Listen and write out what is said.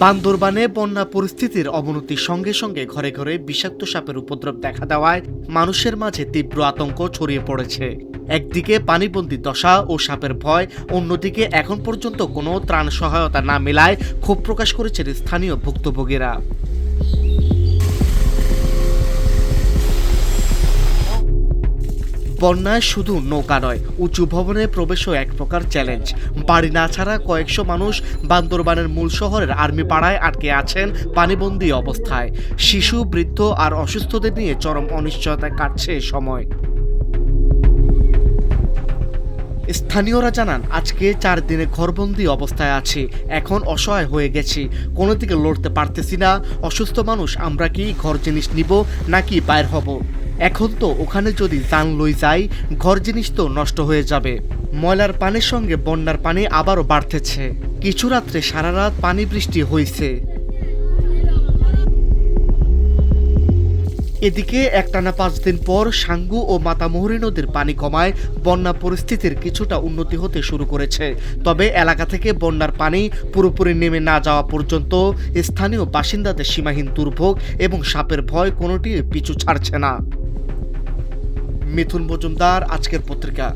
বান্দরবানে বন্যা পরিস্থিতির অবনতির সঙ্গে সঙ্গে ঘরে ঘরে বিষাক্ত সাপের উপদ্রব দেখা দেওয়ায় মানুষের মাঝে তীব্র আতঙ্ক ছড়িয়ে পড়েছে। একদিকে পানিবন্দী দশা ও সাপের ভয়, অন্যদিকে এখন পর্যন্ত কোনো ত্রাণ সহায়তা না মেলায় ক্ষোভ প্রকাশ করেছেন স্থানীয় ভুক্তভোগীরা। বন্যায় শুধু নৌকা নয়, উঁচু ভবনে প্রবেশও এক প্রকার চ্যালেঞ্জ। বাড়ি না ছাড়া কয়েকশো মানুষ বান্দরবানের মূল শহরের আর্মি পাড়ায় আটকে আছেন পানিবন্দী অবস্থায়। শিশু, বৃদ্ধ আর অসুস্থদের নিয়ে চরম অনিশ্চয়তায় কাটছে এ সময়। স্থানীয়রা জানান, আজকে 4 দিনে ঘরবন্দি অবস্থায় আছি, এখন অসহায় হয়ে গেছি, কোনো দিকে লড়তে পারতেছি না। অসুস্থ মানুষ, আমরা কি ঘর জিনিস নিব নাকি বাইর হব? এখন তো ওখানে যদি যান লই যাই, ঘর জিনিস তো নষ্ট হয়ে যাবে। ময়লার পানির সঙ্গে বন্যার পানি আবারও বাড়তেছে। কিছু রাত্রে সারা রাত পানি বৃষ্টি হয়েছে। এদিকে একটানা 5 দিন পর সাঙ্গু ও মাতামুহুরী নদীর পানি কমায় বন্যা পরিস্থিতির কিছুটা উন্নতি হতে শুরু করেছে। তবে এলাকা থেকে বন্যার পানি পুরোপুরি নেমে না যাওয়া পর্যন্ত স্থানীয় বাসিন্দাদের সীমাহীন দুর্ভোগ এবং সাপের ভয় কোনোটি পিছু ছাড়ছে না। মিথুন মজুমদার, আজকের পত্রিকা।